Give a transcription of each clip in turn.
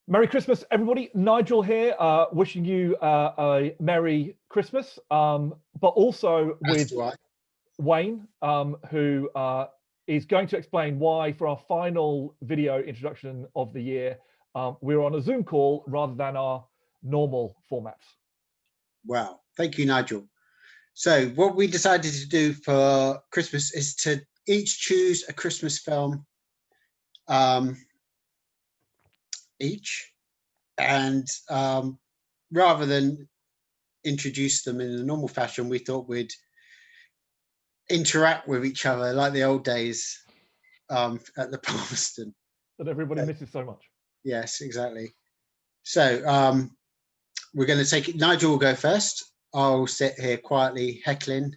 Merry Christmas, everybody. Nigel here, wishing you a Merry Christmas, but also with Wayne, who is going to explain why, for our final video introduction of the year, we're on a Zoom call rather than our normal formats. Wow, thank you, Nigel. So what we decided to do for Christmas is to each choose a Christmas film each, and rather than introduce them in a normal fashion, we thought we'd interact with each other like the old days at the Palmerston. That everybody misses so much. Yes, exactly. So we're going to take it. Nigel will go first. I'll sit here quietly heckling,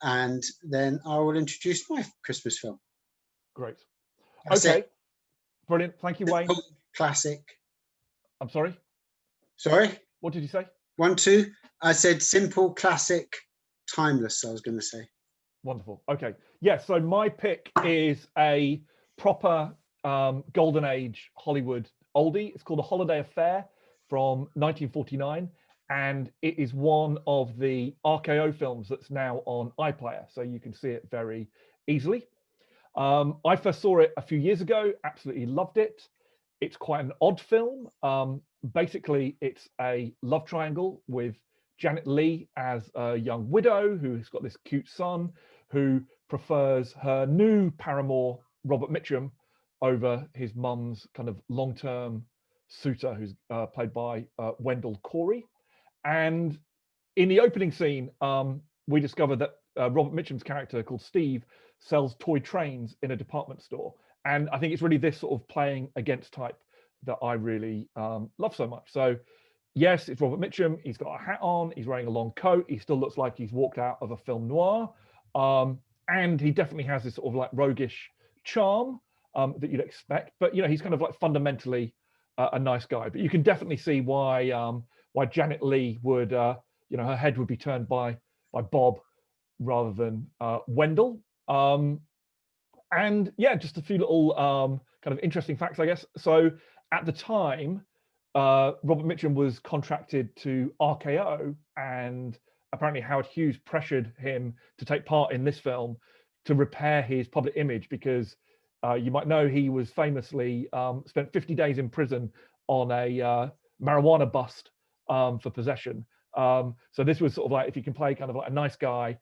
and then I will introduce my Christmas film. Great. That's okay. It. Brilliant. Thank you, Wayne. Classic. I'm sorry? Sorry? What did you say? 1, 2. I said simple, classic, timeless, I was going to say. Wonderful. Okay. Yeah, so my pick is a proper golden age Hollywood oldie. It's called The Holiday Affair from 1949. And it is one of the RKO films that's now on iPlayer. So you can see it very easily. I first saw it a few years ago, absolutely loved it. It's quite an odd film. Basically, it's a love triangle with Janet Leigh as a young widow who's got this cute son who prefers her new paramour, Robert Mitchum, over his mum's kind of long-term suitor, who's played by Wendell Corey. And in the opening scene, we discover that Robert Mitchum's character, called Steve, sells toy trains in a department store. And I think it's really this sort of playing against type that I really love so much. So yes, it's Robert Mitchum. He's got a hat on. He's wearing a long coat. He still looks like he's walked out of a film noir. And he definitely has this sort of like roguish charm that you'd expect. But, you know, he's kind of like fundamentally a nice guy. But you can definitely see why Janet Leigh would, you know, her head would be turned by Bob rather than Wendell. And yeah, just a few little kind of interesting facts, I guess. So at the time, Robert Mitchum was contracted to RKO, and apparently Howard Hughes pressured him to take part in this film to repair his public image, because you might know he was famously spent 50 days in prison on a marijuana bust for possession. So this was sort of like, if you can play kind of like a nice guy,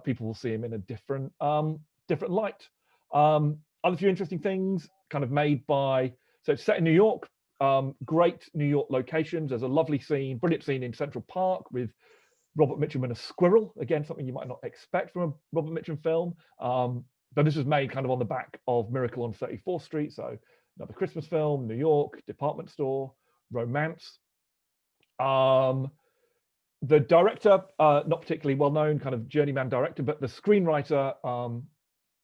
people will see him in a different light. Other few interesting things kind of made by, so it's set in New York, great New York locations. There's a lovely scene, brilliant scene in Central Park with Robert Mitchum and a squirrel. Again, something you might not expect from a Robert Mitchum film. But this was made kind of on the back of Miracle on 34th Street. So another Christmas film, New York, department store, romance. The director, not particularly well-known, kind of journeyman director, but the screenwriter,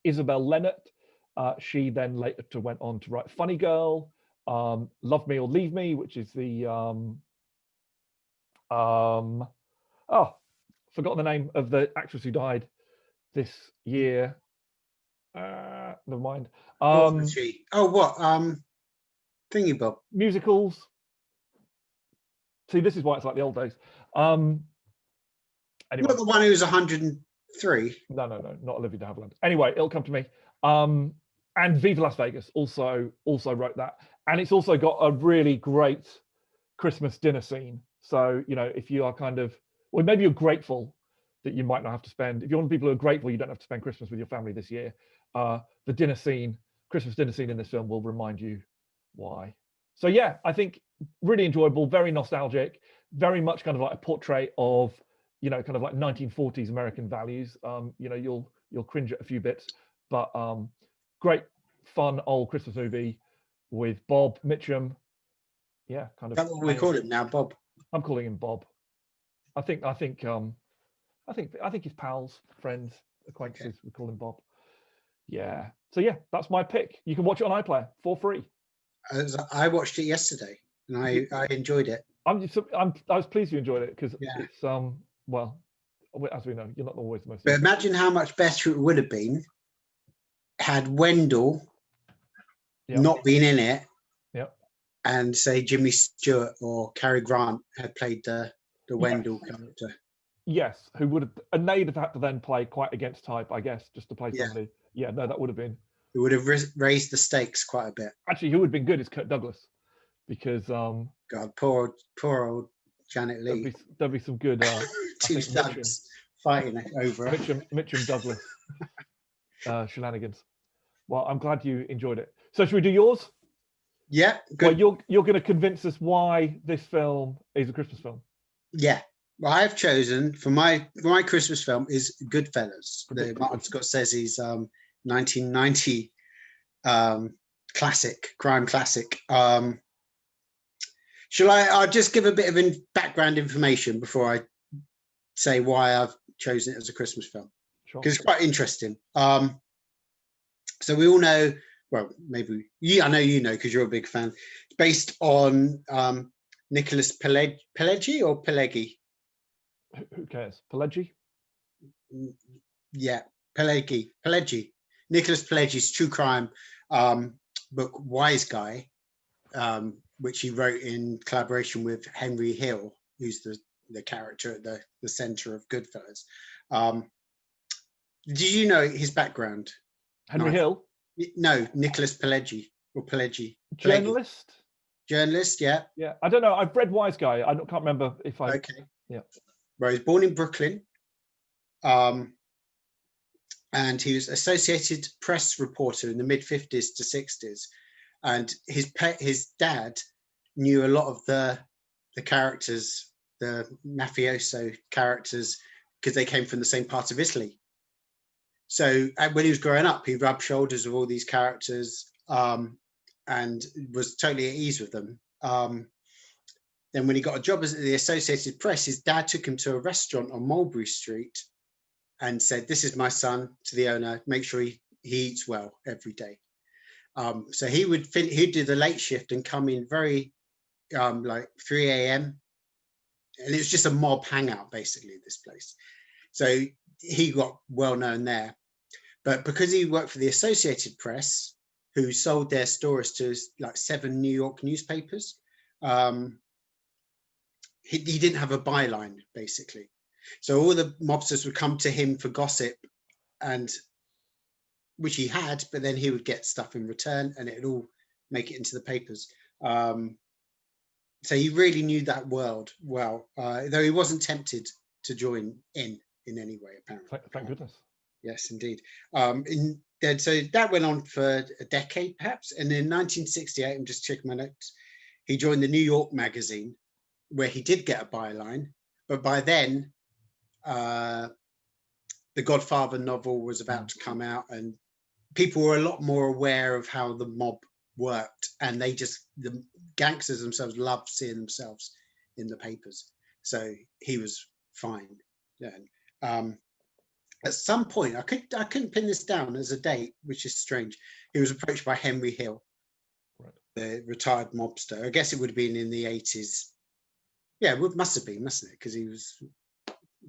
Isabel Leonard, she then later went on to write Funny Girl, Love Me or Leave Me, which is the, forgotten the name of the actress who died this year. Never mind. Thingy Bob. Musicals. See, this is why it's like the old days. Anyway. Not the one who was 103. No, not Olivia de Havilland. Anyway, it'll come to me. And Viva Las Vegas also wrote that. And it's also got a really great Christmas dinner scene. So, you know, if you are kind of, well, maybe you're grateful that you might not have to spend, if you're one of the people who are grateful you don't have to spend Christmas with your family this year, the dinner scene, Christmas dinner scene in this film will remind you why. So yeah, I think really enjoyable, very nostalgic, very much kind of like a portrait of, you know, kind of like 1940s American values. You know, you'll cringe at a few bits, but great, fun old Christmas movie with Bob Mitchum. Yeah, kind of. That's what we call him now, Bob. I'm calling him Bob. I think his pals, friends, acquaintances would call him Bob. Yeah. So yeah, that's my pick. You can watch it on iPlayer for free. I watched it yesterday and I enjoyed it. I was pleased you enjoyed it, because it's well, as we know, you're not always the most. But imagine how much better it would have been had Wendell not been in it. Yep. and say Jimmy Stewart or Cary Grant had played the Wendell character. Yes, who would have, and they'd have had to then play quite against type, I guess, just to play Yeah. somebody. Yeah, no, that would have been. It would have raised the stakes quite a bit. Actually, who would have been good is Kirk Douglas, because God, poor old Janet Leigh. there'd be some good Two thugs fighting over her. Mitchum Douglas shenanigans. Well, I'm glad you enjoyed it. So should we do yours? Yeah, good. Well, you're going to convince us why this film is a Christmas film. Yeah. Well, I've chosen for my Christmas film is Goodfellas, the Martin Scorsese's 1990 crime classic. I'll just give a bit of background information before I say why I've chosen it as a Christmas film, because it's quite interesting. So we all know, well, maybe I know you know because you're a big fan. It's based on Nicholas Pileggi or Pileggi. Who cares? Pileggi? Yeah, Pileggi. Nicholas Pileggi's true crime book, Wise Guy, which he wrote in collaboration with Henry Hill, who's the character at the center of Goodfellas. Did you know his background? Henry Hill? No, Nicholas Pileggi or Pileggi. Journalist, yeah. Yeah, I don't know. I've read Wise Guy. I can't remember if I. Okay. Yeah. Well, he was born in Brooklyn, and he was Associated Press reporter in the mid-50s to 60s, and his dad knew a lot of the characters, the mafioso characters, because they came from the same part of Italy. So when he was growing up, he rubbed shoulders with all these characters and was totally at ease with them. Then when he got a job at the Associated Press, his dad took him to a restaurant on Mulberry Street and said, "This is my son," to the owner, "make sure he eats well every day." So he'd do the late shift and come in very like 3 a.m. And it was just a mob hangout, basically, this place. So he got well known there. But because he worked for the Associated Press, who sold their stories to like 7 New York newspapers, he didn't have a byline, basically. So all the mobsters would come to him for gossip, and which he had, but then he would get stuff in return and it'd all make it into the papers. So he really knew that world well, though he wasn't tempted to join in any way, apparently. Thank goodness. Yes, indeed. So that went on for a decade, perhaps. And in 1968, I'm just checking my notes, he joined the New York Magazine, where he did get a byline. But by then, the Godfather novel was about to come out, and people were a lot more aware of how the mob worked, and the gangsters themselves loved seeing themselves in the papers. So he was fine then. At some point, I couldn't pin this down as a date, which is strange. He was approached by Henry Hill, right, the retired mobster. I guess it would have been in the 80s. Yeah, it must have been, mustn't it? Because he was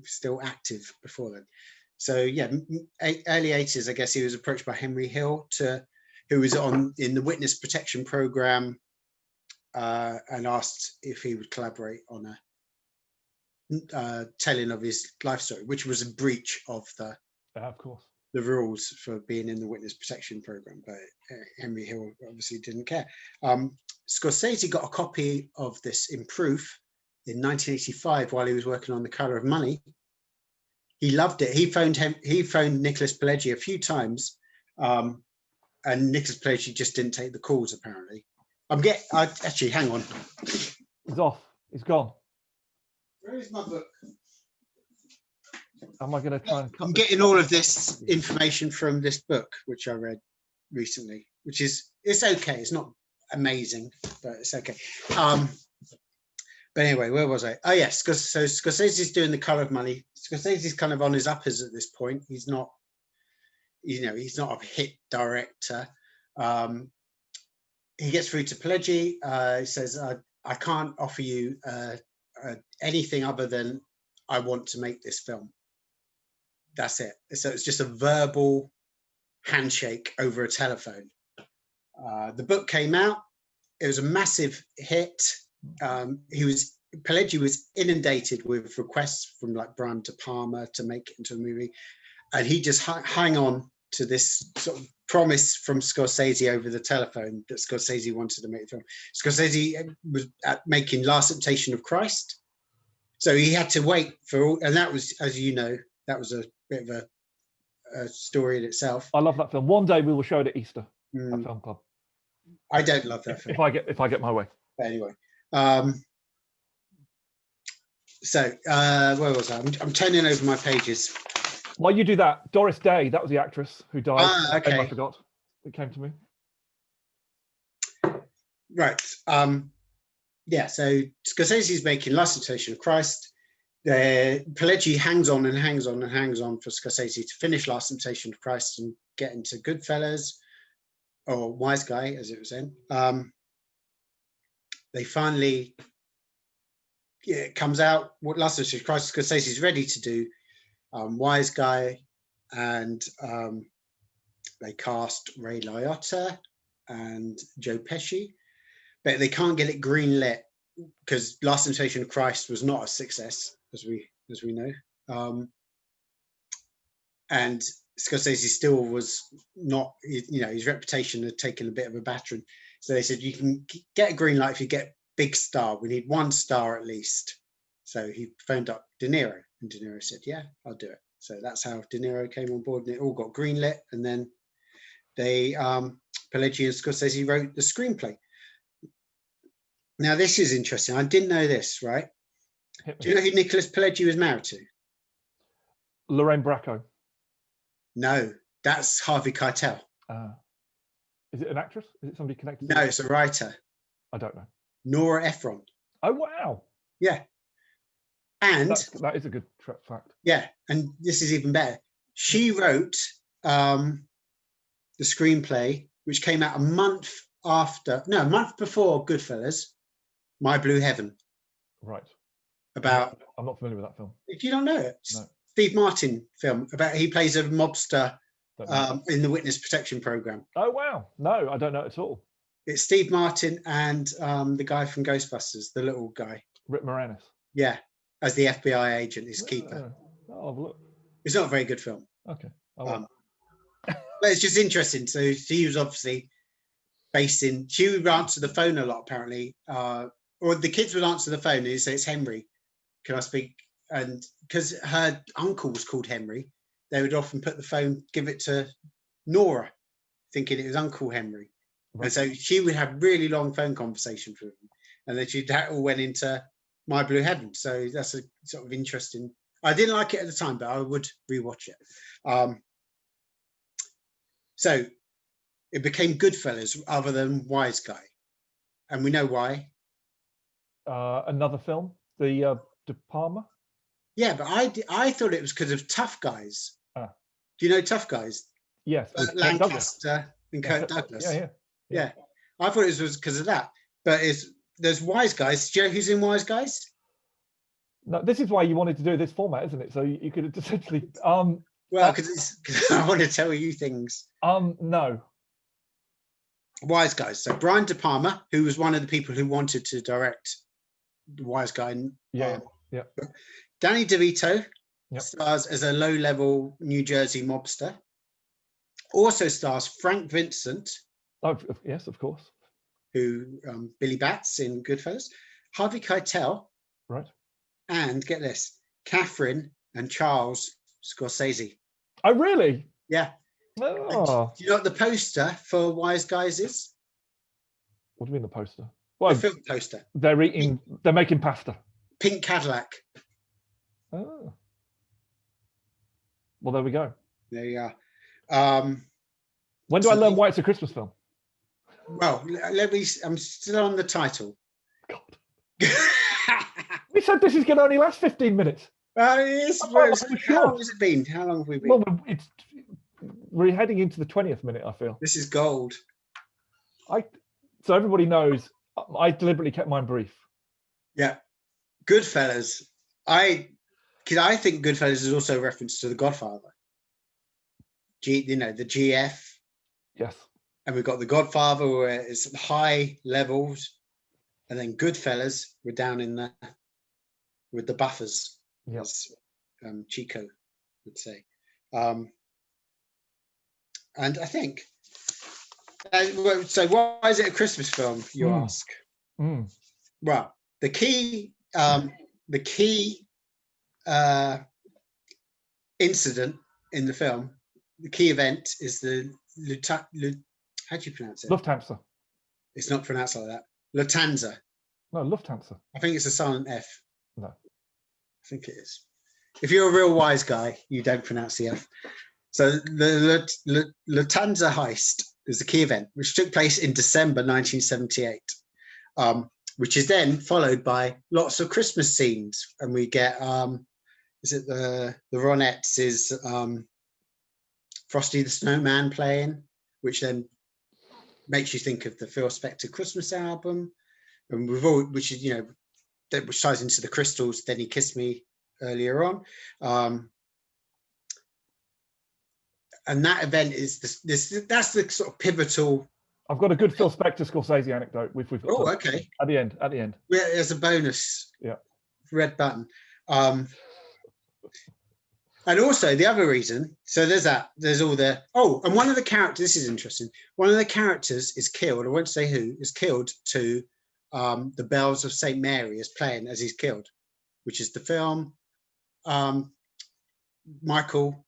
still active before then. So yeah, early 80s, I guess he was approached by Henry Hill, who was in the witness protection program, and asked if he would collaborate on a telling of his life story, which was a breach of the rules for being in the witness protection program. But Henry Hill obviously didn't care. Scorsese got a copy of this in proof in 1985 while he was working on The Color of Money. He loved it. He phoned Nicholas Pileggi a few times, and Nicholas Pileggi just didn't take the calls, apparently. Actually, hang on. He's off. He's gone. Where is my book? Am I going to try and I'm getting all of this information from this book, which I read recently, it's okay. It's not amazing, but it's okay. But anyway, where was I? Oh, yes. So Scorsese's doing The Color of Money. Scorsese's kind of on his uppers at this point. He's not, he's not a hit director. He gets through to Pileggi. He says, I can't offer you anything other than I want to make this film. That's it. So it's just a verbal handshake over a telephone. The book came out. it was a massive hit. Pileggi was inundated with requests from like Brian De Palma to make it into a movie, and he just hang on to this sort of promise from Scorsese over the telephone that Scorsese wanted to make the film. Scorsese was making Last Temptation of Christ, so he had to wait for all, and that was, as you know, that was a bit of a story in itself. I love that film. One day we will show it at Easter at Film Club. I don't love that film. If I get my way. But anyway, where was I? I'm turning over my pages. While you do that, Doris Day, that was the actress who died. Okay. I forgot. It came to me. Right. Yeah, so Scorsese's making Last Temptation of Christ. Pileggi hangs on and hangs on and hangs on for Scorsese to finish Last Temptation of Christ and get into Goodfellas, or Wise Guy, as it was in. They finally, it comes out what Last Temptation of Christ Scorsese's ready to do. Wise Guy, and they cast Ray Liotta and Joe Pesci, but they can't get it green lit because Last Temptation of Christ was not a success, as we know, and Scorsese still was not, his reputation had taken a bit of a battering. So they said, you can get a green light if you get big star. We need one star at least. So he phoned up De Niro, and De Niro said, yeah, I'll do it. So that's how De Niro came on board, and it all got greenlit. And then they, Pileggi and Scorsese wrote the screenplay. Now, this is interesting. I didn't know this, right? Do you know who Nicholas Pileggi was married to? Lorraine Bracco. No, that's Harvey Keitel. Is it an actress? Is it somebody connected? No, it's a writer. I don't know. Nora Ephron. Oh, wow. Yeah. And that is a good fact. Yeah, and this is even better. She wrote the screenplay, which came out a month before Goodfellas, My Blue Heaven. Right. About, I'm not familiar with that film. If you don't know it, no. Steve Martin film about, he plays a mobster in the Witness Protection Program. Oh wow! No, I don't know at all. It's Steve Martin and the guy from Ghostbusters, the little guy, Rick Moranis. Yeah, as the FBI agent, his keeper. I'll have a look. It's not a very good film. Okay. But it's just interesting. So she was obviously she would answer the phone a lot, apparently, or the kids would answer the phone and he'd say, it's Henry, can I speak? And because her uncle was called Henry, they would often put the phone, give it to Nora, thinking it was Uncle Henry. Right. And so she would have really long phone conversations with him. And then that all went into My Blue Heaven. So that's a sort of interesting. I didn't like it at the time, but I would rewatch it. So it became Goodfellas other than Wise Guy. And we know why. Another film, the De Palma. Yeah, but I thought it was because of Tough Guys. Do you know Tough Guys? Yes. Lancaster and Kirk Douglas. Yeah. I thought it was because of that. But there's Wise Guys. Do you know who's in Wise Guys? No, this is why you wanted to do this format, isn't it? So you could essentially. Well, because I want to tell you things. No. Wise Guys. So Brian De Palma, who was one of the people who wanted to direct Wise Guy. Yeah. Danny DeVito stars as a low-level New Jersey mobster. Also stars Frank Vincent. Oh, yes, of course. Who Billy Batts in Goodfellas. Harvey Keitel. Right. And get this, Catherine and Charles Scorsese. Oh, really? Yeah. Oh. Do you know what the poster for Wise Guys is? What do you mean the poster? Well, the film poster. They're making pasta. Pink Cadillac. Oh. Well, there we go. There you are. When do I learn why it's a Christmas film? Well, I'm still on the title. God. We said this is going to only last 15 minutes. How long has it been? How long have we been? Well, we're heading into the 20th minute, I feel. This is gold. So everybody knows, I deliberately kept mine brief. Yeah. Goodfellas. I think Goodfellas is also a reference to The Godfather. The GF. Yes. and we've got The Godfather, where it's high levels, and then Goodfellas, we're down in the with the buffers, Yep. as Chico would say. And I think, so why is it a Christmas film, you ask? Well, the key incident in the film, the key event is the how do you pronounce it? Lufthansa. It's not pronounced like that. Lufthansa. No, Lufthansa. I think it's a silent F. No. I think it is. If you're a real wise guy, you don't pronounce the F. So the Lufthansa heist is the key event, which took place in December 1978, which is then followed by lots of Christmas scenes. And we get, is it the Ronettes is Frosty the Snowman playing, which then makes you think of the Phil Spector Christmas album. And which is, which ties into the Crystals, Then He Kissed Me earlier on. And that event is that's the sort of pivotal. I've got a good Phil Spector Scorsese anecdote. We've got okay. At the end. Yeah, as a bonus. Yeah. Red button. And also the other reason, so there's that, there's all the, and one of the characters, this is interesting, one of the characters is killed, I won't say who, is killed to the Bells of St. Mary is playing as he's killed, which is the film Michael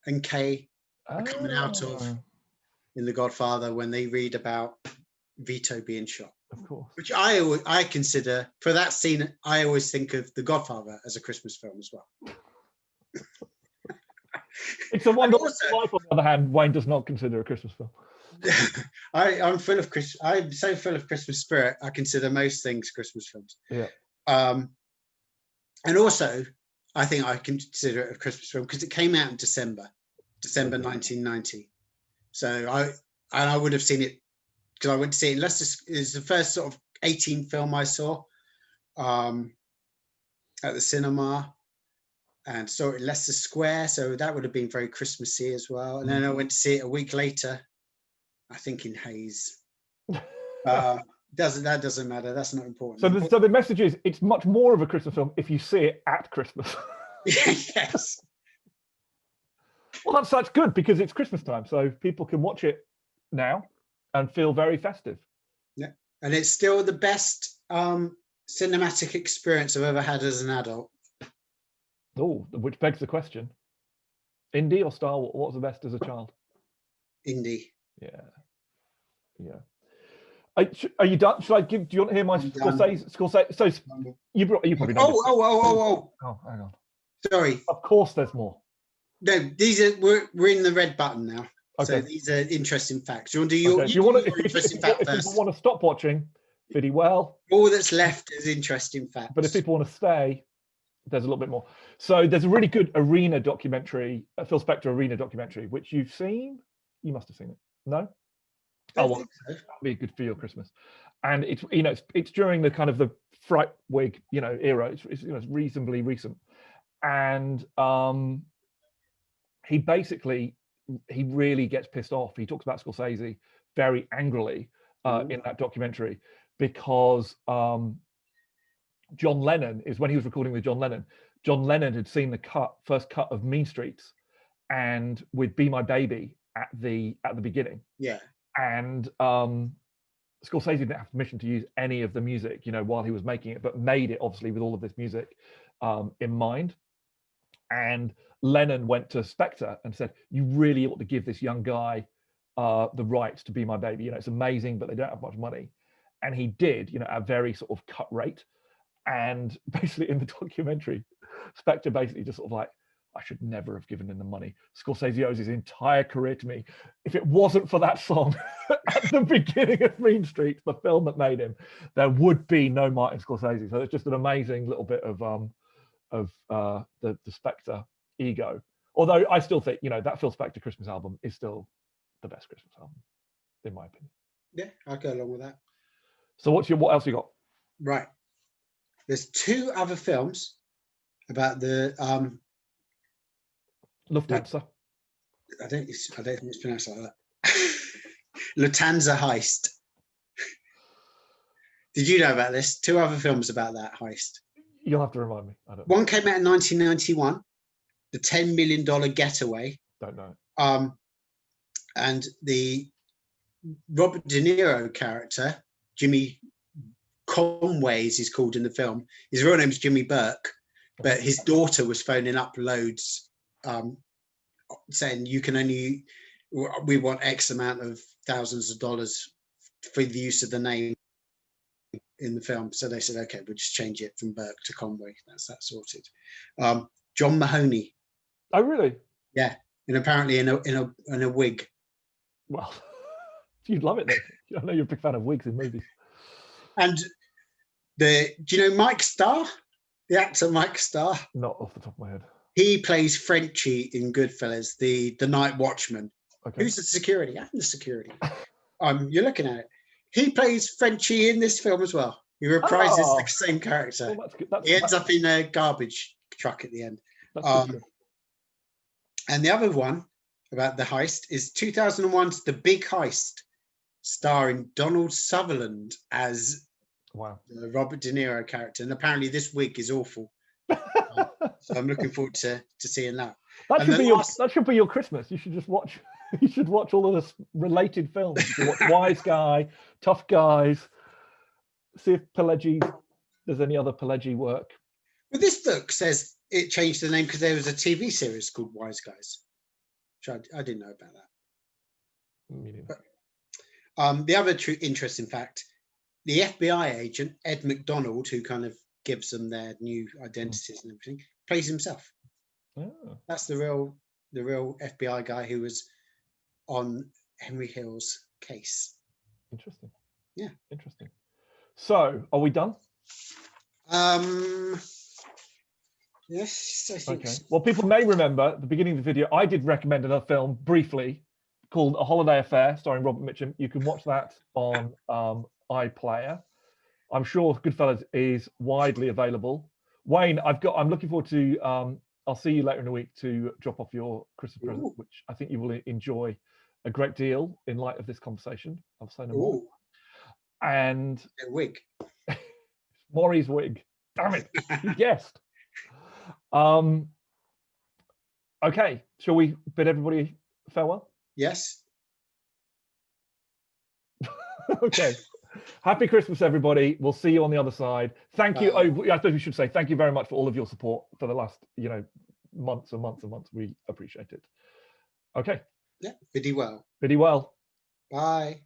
and Kay are coming out of in The Godfather when they read about Vito being shot. Of course. Which I consider, for that scene, I always think of The Godfather as a Christmas film as well. It's a Wonderful Life, on the other hand, Wayne does not consider a Christmas film. I'm so full of Christmas spirit, I consider most things Christmas films. Yeah. And also, I think I consider it a Christmas film because it came out in December 1990. So I would have seen it because I went to see it in Leicester. It's the first sort of 18 film I saw at the cinema, and saw it in Leicester Square. So that would have been very Christmassy as well. And then I went to see it a week later, I think in Hayes. That doesn't matter. That's not important. So the message is, it's much more of a Christmas film if you see it at Christmas. Yes. Well, that's good because it's Christmas time, so people can watch it now and feel very festive. Yeah, and it's still the best cinematic experience I've ever had as an adult. Oh, which begs the question: indie or Star Wars? What was the best as a child? Indie. Yeah. Are you done? Should I give? Do you want to hear my Scorsese? So you probably know. Oh, hang on. Sorry. Of course, there's more. No, these are we're in the red button now. Okay. So these are interesting facts. You want to do your, interesting fact first? If people want to stop watching, pretty well. All that's left is interesting facts. But if people want to stay, there's a little bit more. So there's a really good arena documentary, a Phil Spector arena documentary, which you've seen. You must have seen it. No? Oh, well, that'd be good for your Christmas. And it's during the kind of the fright wig, era. It's reasonably recent. And he really gets pissed off. He talks about Scorsese very angrily in that documentary because John Lennon is, when he was recording with John Lennon had seen the first cut of Mean Streets and with Be My Baby at the beginning. Yeah. And Scorsese didn't have permission to use any of the music, while he was making it, but made it obviously with all of this music in mind. And Lennon went to Spector and said, "You really ought to give this young guy the rights to Be My Baby. It's amazing, but they don't have much money." And he did, at a very sort of cut rate. And basically in the documentary, Spector basically just sort of like, "I should never have given him the money. Scorsese owes his entire career to me. If it wasn't for that song at the beginning of Mean Streets, the film that made him, there would be no Martin Scorsese." So it's just an amazing little bit of the Spector ego. Although I still think, that Phil Spector Christmas album is still the best Christmas album, in my opinion. Yeah, I'll go along with that. So what else you got? Right. There's two other films about the Lufthansa. I don't think it's pronounced like that. Lufthansa heist. Did you know about this? 2 other films about that heist. You'll have to remind me. I don't. One came out in 1991, The $10 Million Getaway. Don't know. And the Robert De Niro character, Jimmy Conway, as he's called in the film. His real name is Jimmy Burke, but his daughter was phoning up loads, saying we want X amount of thousands of dollars for the use of the name in the film. So they said, okay, we'll just change it from Burke to Conway. That's that sorted. John Mahoney. Oh, really? Yeah, and apparently in a wig. Well, you'd love it then. I know you're a big fan of wigs in movies. And do you know Mike Starr? The actor Mike Starr? Not off the top of my head. He plays Frenchie in Goodfellas, the night watchman. Okay. Who's the security? I'm the security. You're looking at it. He plays Frenchie in this film as well. He reprises the same character. Well, he ends up in a garbage truck at the end. And the other one about the heist is 2001's The Big Heist, starring Donald Sutherland as the Robert De Niro character. And apparently this wig is awful. So I'm looking forward to seeing that. That should be your Christmas. You should just watch. You should watch all of the related films. You should watch Wise Guy, Tough Guys. See if there's any other Pileggi work. But this book says it changed the name because there was a TV series called Wise Guys. Which I didn't know about that. But, the other interesting fact, the FBI agent, Ed McDonald, who kind of gives them their new identities and everything, plays himself. Oh. That's the real FBI guy who was on Henry Hill's case. Interesting. Yeah. Interesting. So, are we done? Yes, I think so. Well, people may remember at the beginning of the video, I did recommend another film briefly called A Holiday Affair, starring Robert Mitchum. You can watch that on iPlayer. I'm sure Goodfellas is widely available. Wayne, I'm looking forward to. I'll see you later in the week to drop off your Christmas present, which I think you will enjoy a great deal in light of this conversation. I'll say no more. And a wig. Maury's wig. Damn it! You guessed. Okay, shall we bid everybody farewell? Yes. Okay. Happy Christmas, everybody. We'll see you on the other side. Thank you. I think we should say thank you very much for all of your support for the last, months and months and months. We appreciate it. Okay. Yeah. Biddy well. Biddy well. Bye.